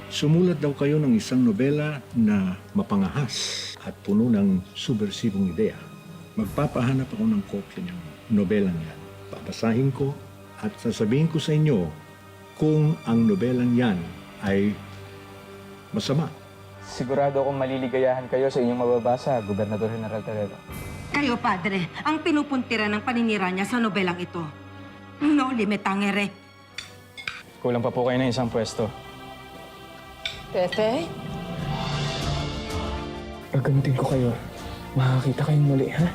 Sumulat daw kayo ng isang nobela na mapangahas at puno ng subversibong ideya. Magpapahanap ako ng kopya ng nobelang yan. Papasahin ko at sasabihin ko sa inyo kung ang nobelang yan ay masama. Sigurado akong maliligayahan kayo sa inyong mababasa, Gobernador General Toledo. Kayo, padre, ang pinupuntira ng paninira niya sa nobelang ito. No limit tangere. Kulang pa po kayo ng isang pwesto. Pepe? Gagamitin ko kayo. Makakita kayong muli, ha?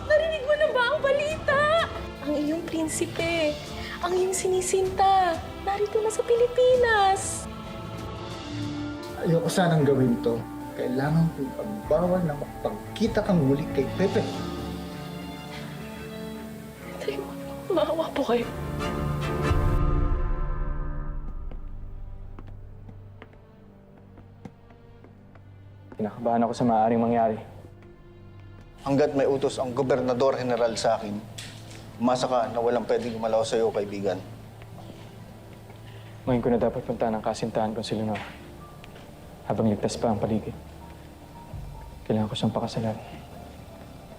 Narinig mo na ba ang balita? Ang iyong prinsipe, ang iyong sinisinta, narito na sa Pilipinas. Ayoko sanang gawin to. Kailangan ko ipagbawal na makapagkita kang muli kay Pepe. Tayo, maawa po kayo. Kinakabahan ako sa maaaring mangyari. Hanggat may utos ang Gobernador General sa akin, umasa ka na walang pwedeng gumalaw sa'yo, kaibigan. Ngayon ko na dapat punta ng kasintahan ko si Leonor. Habang ligtas pa ang paligid. Kailangan ko siyang pakasalan.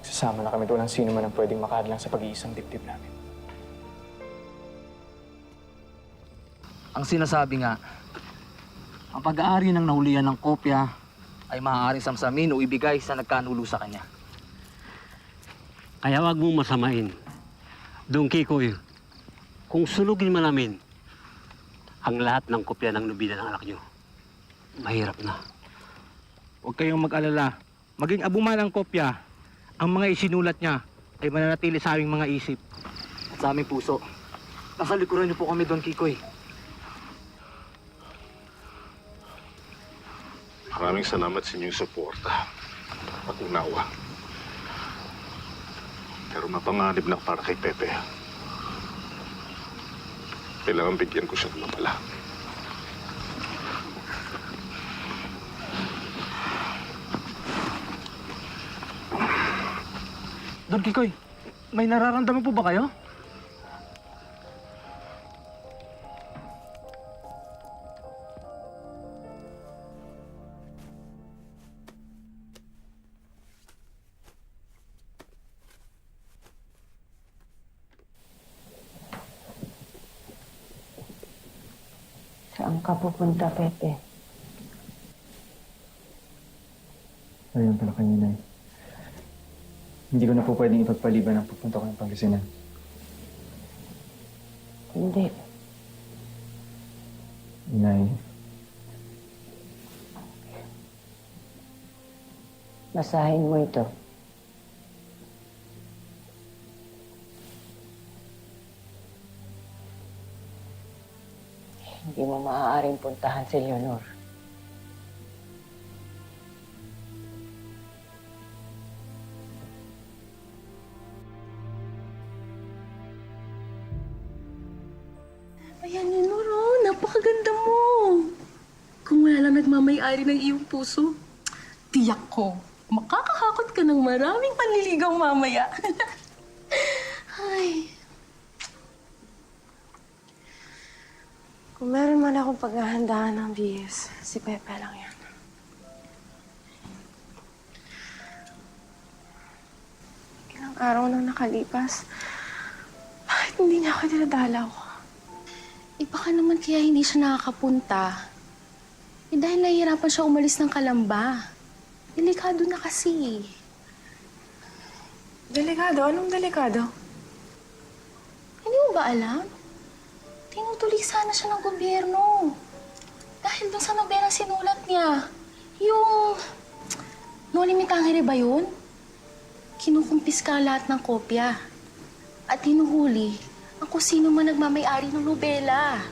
Sasama na kami doon ng sino man ang pwedeng makahadlang sa pag-iisang dibdib namin. Ang sinasabi nga, ang pag-aari ng nahulihan ng kopya ay maaaring samsamin o ibigay sa nagkanulo sa kanya. Kaya wag mong masamain. Don Kikoy, kung sunugin man namin ang lahat ng kopya ng nobela ng anak nyo, mahirap na. Huwag kayong mag-alala. Maging abuman ang kopya, ang mga isinulat niya ay mananatili sa aming mga isip. At sa aming puso, nasa likuran niyo po kami, Don Kikoy. Maraming salamat sa inyong suporta at unawa. Pero mapanganib na para kay Pepe. Kailangan bigyan ko siya ng mapala. Don Kikoy, may nararamdaman po ba kayo? Saan ka pupunta, Pepe? Ayun pala kayo, Nay. Hindi ko na po pwedeng ipagpaliban ang pupunta ko ng Pangasinan. Hindi. Nay, Basahin mo ito. Hindi mo maaaring puntahan si Leonor. Ayan, Leonor, oh, napakaganda mo. Kung wala lang nagmamay-ari ng iyong puso, tiyak ko, makakahakot ka ng maraming panliligaw mamaya. Ay. Kung meron man akong paghahandaan ng bihis, si Pepe lang yan. Ilang araw nang nakalipas, bakit hindi niya ako dinadalaw? Eh, baka naman kaya hindi siya nakakapunta. Eh, dahil nahihirapan siya umalis ng Kalamba. Delikado na kasi. Delikado? Anong delikado? Hindi mo ba alam? Tinutulik sana siya ng gobyerno. Dahil dun sa nobelang sinulat niya. Yung... No Limit Tangere ba yun? Kinukumpiska lahat ng kopya. At hinuhuli ang kung sino man nagmamay-ari ng nobela.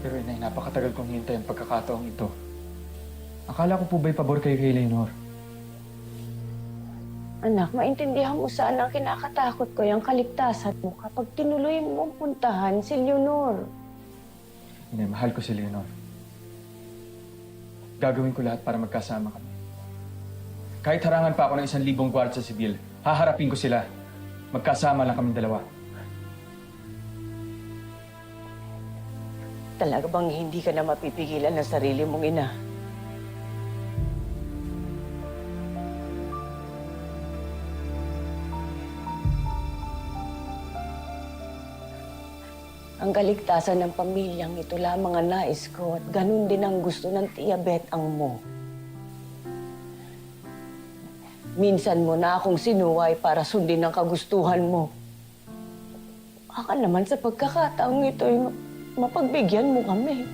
pero Inay, napakatagal kong hintay ang pagkakataong ito. Akala ko po ba'y pabor kayo kay Leonor? Anak, maintindihan mo sana ang kinakatakot ko yung kaligtasan mo kapag tinuloy mo puntahan si Leonor. Ine, mahal ko si Leonor. Gagawin ko lahat para magkasama kami. Kahit harangan pa ako ng 1,000 gwardiya sibil, haharapin ko sila. Magkasama lang kaming dalawa. Talaga bang hindi ka na mapipigilan ng sarili mong ina? Ang kaligtasan ng pamilyang ito lamang ang nais ko at ganun din ang gusto ng Tia Beth ang mo. Minsan mo na akong sinuway para sundin ang kagustuhan mo. Baka naman sa pagkakataong ito ay mapagbigyan mo kami.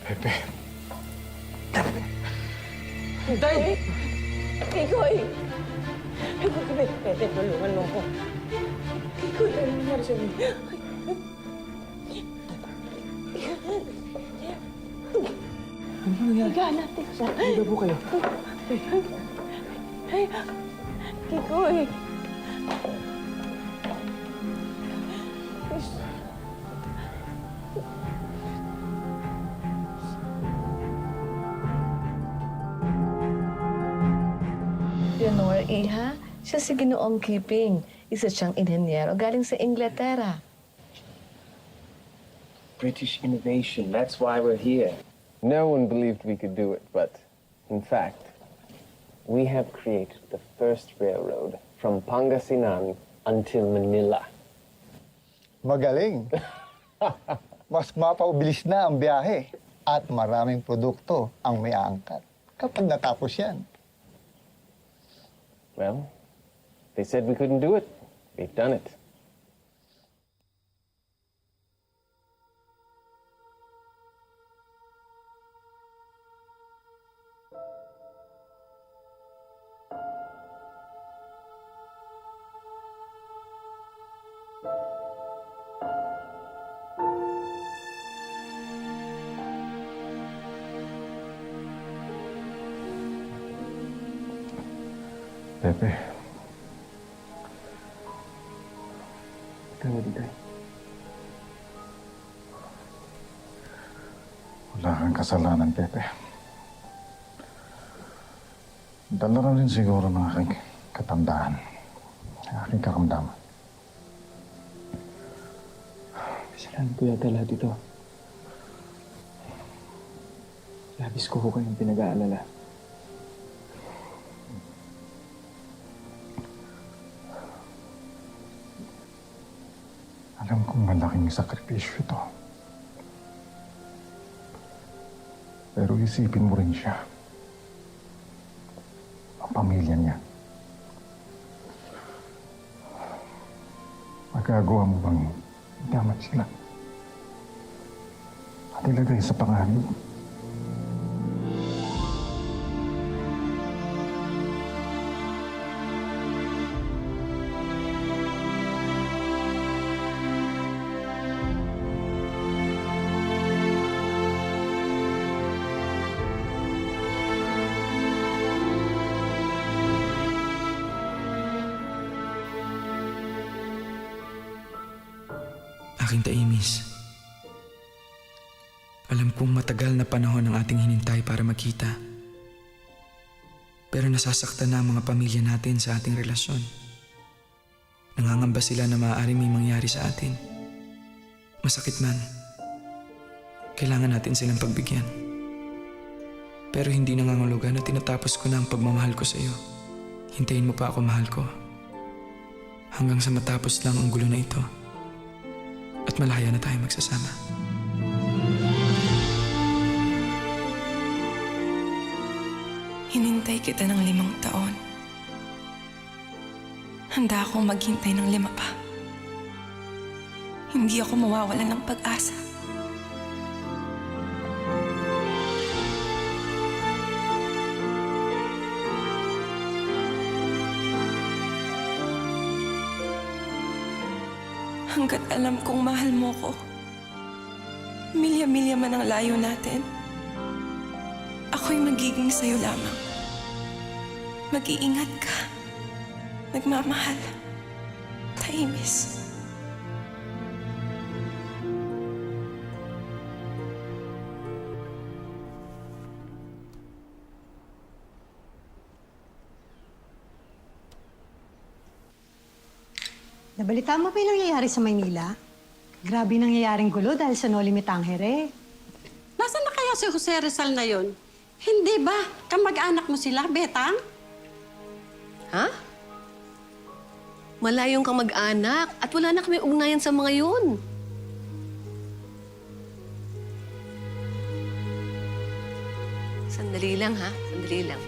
Pepe. Tay! Kikoy! Pwede, tulungan mo ko. Kikoy, ano nangyari sa'yo? Ano nangyari? Higa natin siya. Higa po kayo. Kikoy! Leonor, iha, siya si Ginoong Keeping. Isa siyang inhenyero galing sa Inglaterra. British innovation, that's why we're here. No one believed we could do it, but in fact, we have created the first railroad from Pangasinan until Manila. Magaling. Mas mapabilis na ang biyahe at maraming produkto ang may aangkat kapag natapos yan. Well, they said we couldn't do it. We've done it. Pepe. Ikaw, Ditay. Wala kang kasalanan, Pepe. Dala na rin siguro ng aking katandaan, ng aking karamdaman. Kasalanan ko yata lahat ito. Labis ko kayong pinag-aalala. Alam kong malaking sakripisyo ito. Pero isipin mo rin siya. Ang pamilya niya. Magagawa mo bang damat sila? At ilagay sa panganib? Aking Taimis, alam kong matagal na panahon ang ating hinintay para magkita. Pero nasasaktan na ang mga pamilya natin sa ating relasyon. Nangangamba sila na maaaring may mangyari sa atin. Masakit man, kailangan natin silang pagbigyan. Pero hindi nangangulugan na tinatapos ko na ang pagmamahal ko sa iyo. Hintayin mo pa ako, mahal ko. Hanggang sa matapos lang ang gulo na ito. At malaya na tayo magsasama. Hinintay kita ng 5 taon. Handa akong maghintay ng 5 pa. Hindi ako mawawalan ng pag-asa. Hanggat alam kong mahal mo ko, milya-milya man ang layo natin, ako'y magiging sa'yo lamang. Mag-iingat ka. Nagmamahal. Taimis. Nabalita mo pa yung nangyayari sa Maynila? Grabe nangyayaring gulo dahil sa Noli Me Tangere. Nasaan na kaya si Jose Rizal na yon? Hindi ba? Kamag-anak mo sila, Betang? Ha? Malayong kamag-anak at wala na kami ugnayan sa mga yun. Sandali lang, ha? Sandali lang.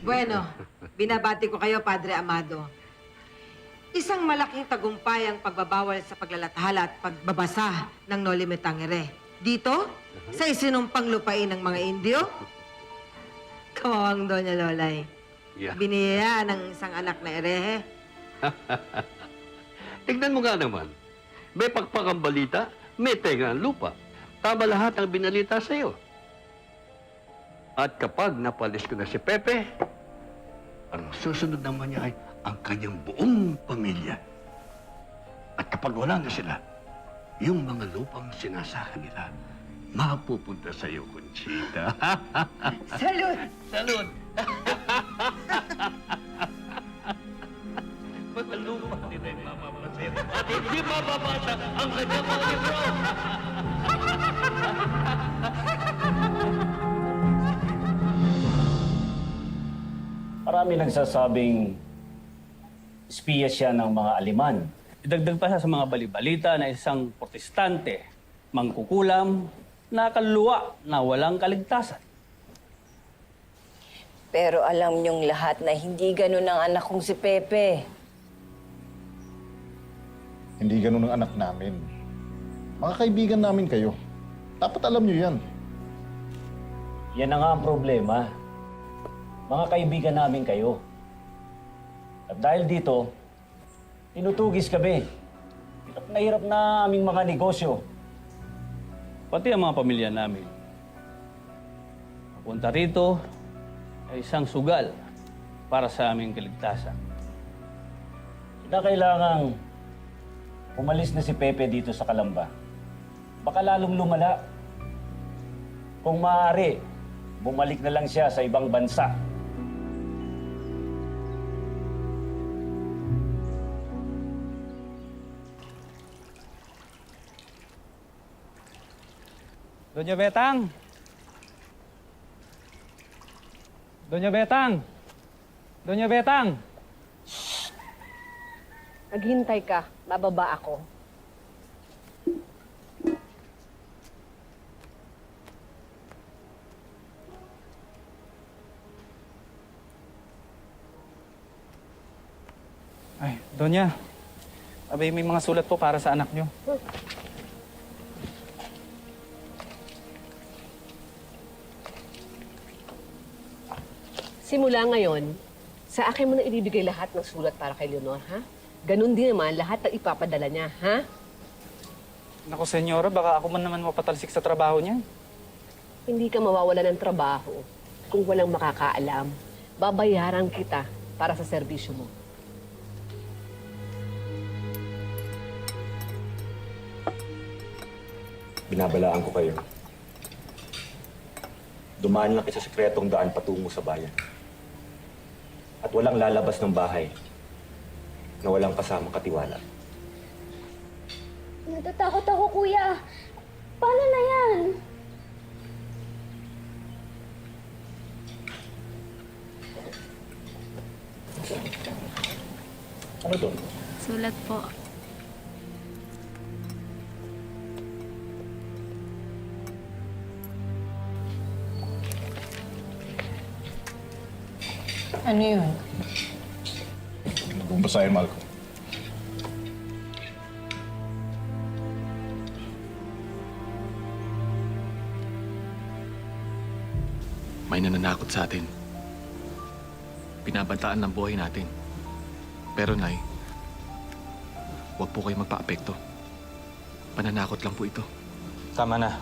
Bueno, binabati ko kayo, Padre Amado. Isang malaking tagumpay ang pagbabawal sa paglalathala at pagbabasa ng Noli Me Tangere. Dito, sa isinumpang lupain ng mga Indio, kawawang Doña Lolay. Yeah. Biniya ng isang anak na erehe. Tignan mo nga naman. May pagpakang balita, may tenga ang lupa. Tama lahat ang binalita sa iyo. At kapag napalis ko na si Pepe, ang susunod naman niya ay ang kanyang buong pamilya. At kapag wala na sila, yung mga lupang sinasaka nila, mapupunta sa iyo, Conchita. Salud! Salud! Mga lupa nila ay mamapasaya at hindi mababasa ang kanyang mga libro. Marami nagsasabing espiya siya ng mga Aliman. Idagdag pa siya sa mga balibalita na isang protestante, mangkukulam, nakaluluwa na walang kaligtasan. Pero alam niyong lahat na hindi ganun ang anak kong si Pepe. Hindi ganun ang anak namin. Mga kaibigan namin kayo. Dapat alam niyo yan. Yan na nga ang problema. Mga kaibigan namin kayo. At dahil dito, tinutugis kami. Hirap na aming mga negosyo. Pati ang mga pamilya namin. Punta rito ay isang sugal para sa aming kaligtasan. Kailangang umalis na si Pepe dito sa Calamba. Baka lalong lumala. Kung maaari, bumalik na lang siya sa ibang bansa. Doña Betang! Doña Betang! Doña Betang! Maghintay ka. Bababa ako. Ay, Doña. Abay, may mga sulat po para sa anak niyo. Simula ngayon, sa akin mo na ibibigay lahat ng sulat para kay Leonor, ha? Ganun din naman lahat ng ipapadala niya, ha? Naku, Senyora, baka ako man naman mapatalsik sa trabaho niya. Hindi ka mawawala ng trabaho kung walang makakaalam. Babayaran kita para sa serbisyo mo. Binabalaan ko kayo. Dumaan lang kayo sa sekretong daan patungo sa bayan. At walang lalabas ng bahay na walang kasamang katiwala. Natatakot ako, kuya. Paano na yan? Ano to? Sulat po. Ano yun? Kung basahin, mahal ko. May nananakot sa atin. Pinabantaan ng buhay natin. Pero, Nay, huwag po kayo magpa-apekto. Pananakot lang po ito. Tama na.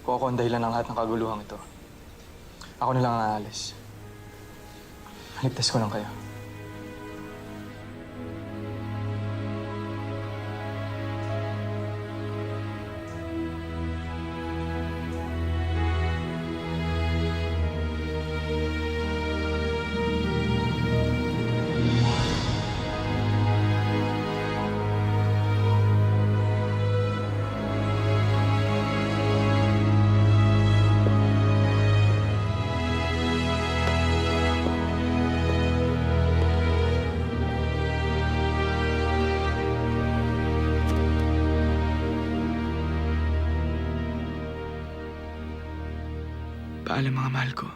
Kung ako ang dahilan ng lahat ng kaguluhang ito, ako na lang ang aalis. Ligtas ko lang kayo. Paalam mga mahal ko.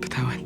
Patawad.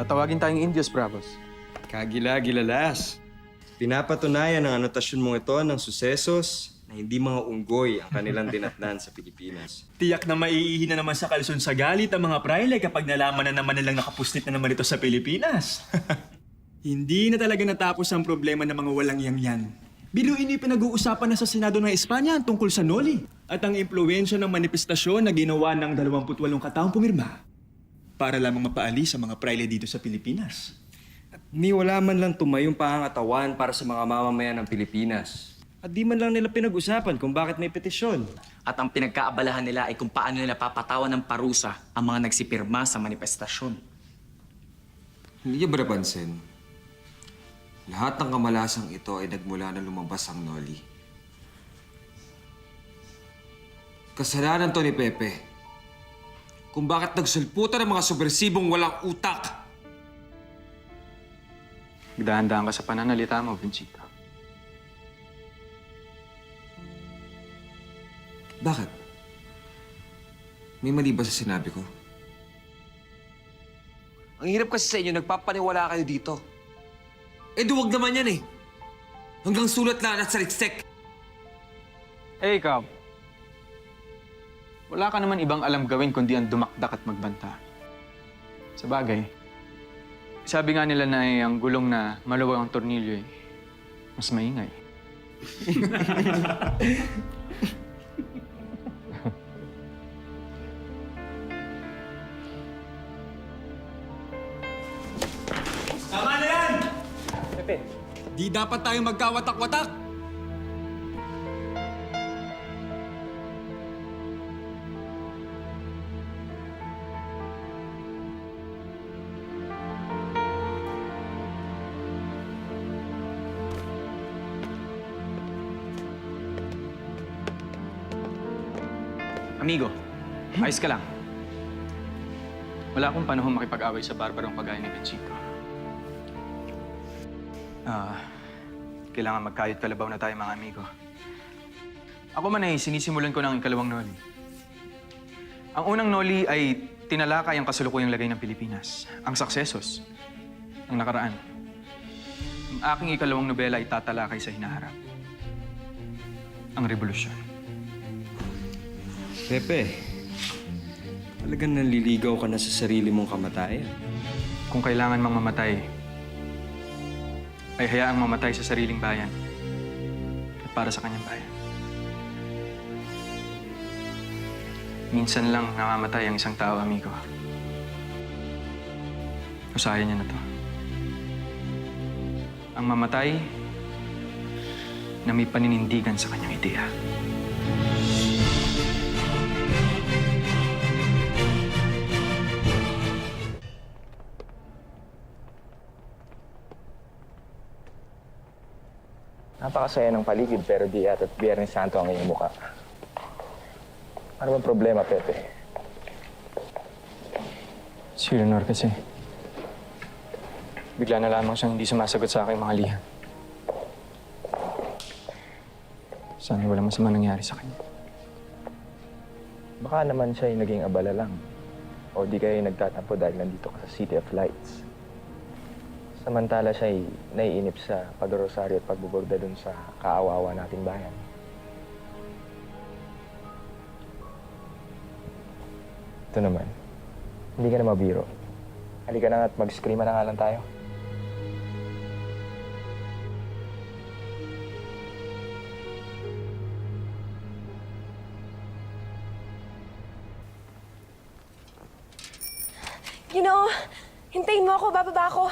Tatawagin tayong Indios, Bravos. Kagila-gilalas. Pinapatunayan ng anotasyon mong ito ng susesos na hindi mga unggoy ang kanilang dinatnan sa Pilipinas. Tiyak na maiihi na naman sa kalson sa galit ang mga praile kapag nalaman na naman nilang nakapuslit na naman ito sa Pilipinas. Hindi na talaga natapos ang problema ng mga walang yan. Biruin niyo pinag-uusapan na sa Senado ng Espanya tungkol sa Noli at ang impluwensya ng manifestasyon na ginawa ng 28 kataong pumirma para lamang mapaalis sa mga praile dito sa Pilipinas. At ni wala man lang tumayong pangangatawan para sa mga mamamayan ng Pilipinas. At di man lang nila pinag-usapan kung bakit may petisyon. At ang pinagkaabalahan nila ay kung paano nila papatawan ng parusa ang mga nagsipirma sa manifestasyon. Hindi niyo ba napansin? Lahat ng kamalasang ito ay nagmula na lumabas ang Noli. Kasalanan to ni Pepe. Kung bakit nagsulputan ng mga subversibong walang utak. Dahan-dahan ka sa pananalita mo, Vincito. Bakit? May mali ba sa sinabi ko? Ang hirap kasi sa inyo, nagpapaniwala kayo dito. Eh, duwag naman yan eh. Hanggang sulat lang at saliksik. Eh, ikaw. Wala ka naman ibang alam gawin kundi ang dumakdak at magbanta. Sa bagay, sabi nga nila na ang gulong na maluwag ang tornilyo mas maingay. Tama na yan! Pepe. Di dapat tayo magkawatak-watak! Amigo, ayos ka lang. Wala akong panahon makipag-away sa barbarong kagaya ni Vincito. Kailangan magkayot kalabaw na tayo, mga amigo. Ako man ay sinisimulan ko ng ikalawang Noli. Ang unang Noli ay tinalakay ang kasalukuyang lagay ng Pilipinas, ang suksesos, ang nakaraan. Ang aking ikalawang nobela ay tatalakay sa hinaharap, ang revolusyon. Pepe, talagang naliligaw ka na sa sarili mong kamatayan. Kung kailangan mang mamatay, ay hayaang mamatay sa sariling bayan at para sa kanyang bayan. Minsan lang namamatay ang isang tao, amigo. Usahayan niya na to. Ang mamatay na may paninindigan sa kanyang ideya. Napakasaya ng paligid pero di at Biyernes Santo ang iyong mukha. Ano bang problema, Pepe? Si Leonor kasi. Bigla na lamang siyang hindi sumasagot sa aking mga liham. Sana walang masama nangyari sa kanya. Baka naman siya ay naging abala lang. O di kayo nagtatampo dahil nandito ka sa City of Lights. Samantala siya ay naiinip sa pag-rosaryo at pagbuborda dun sa kaawawa nating bayan. Ito naman, hindi ka na mabiro. Halika na at mag-screama na nga lang tayo. Hintayin mo ako, bababa ako.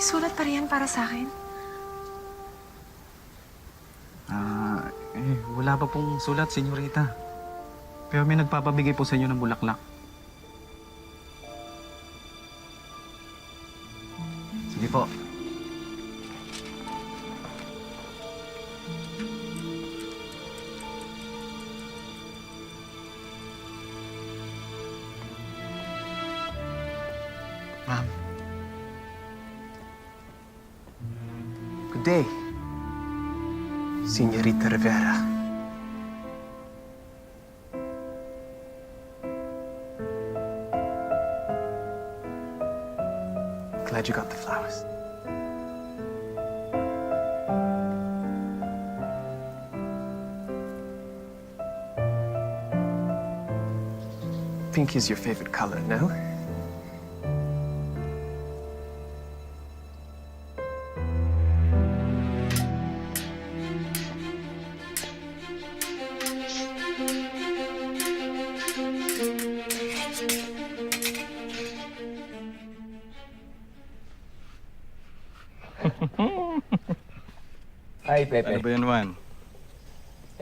Isulat pa riyan para sa akin? Wala pa pong sulat, senyorita. Pero may nagpapabigay po sa inyo ng bulaklak. Sige po. Ma'am. Good day, Señorita Rivera. Glad you got the flowers. Pink is your favorite color, no? Ay, Pepe. Ano ba yan, Juan?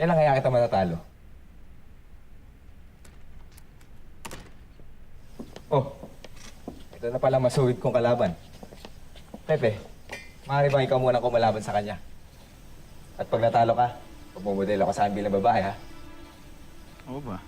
Kailan kaya kita matatalo? Oh, ito na pala masuwid kong kalaban. Pepe, maaari bang ikaw muna kumalaban sa kanya? At pag natalo ka, pupumodel ako sa akin bilang babae, ha? Oo ba?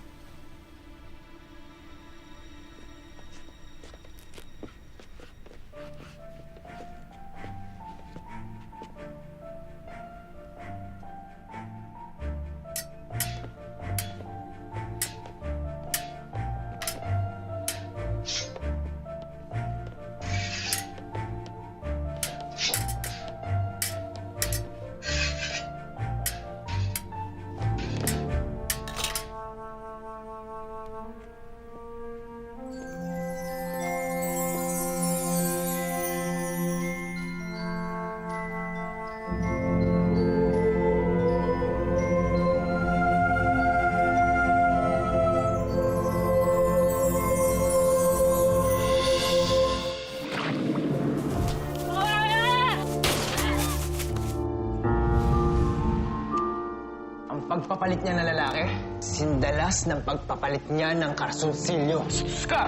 Pagpapalit niya na lalaki, sindalas ng pagpapalit niya ng karsulsilyo. Ska!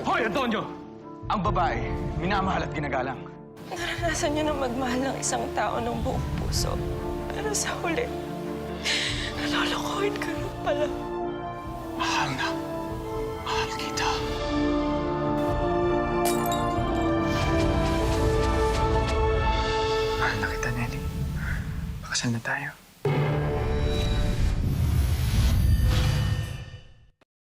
Hoy, Antonio! Ang babae, minamahal at ginagalang. Naranasan niyo na magmahal ng isang tao ng buong puso. Pero sa huli, nalolokohin ka rin pala. Mahal na. Mahal kita. Mahal na kita, Nelly. Pakasal na tayo.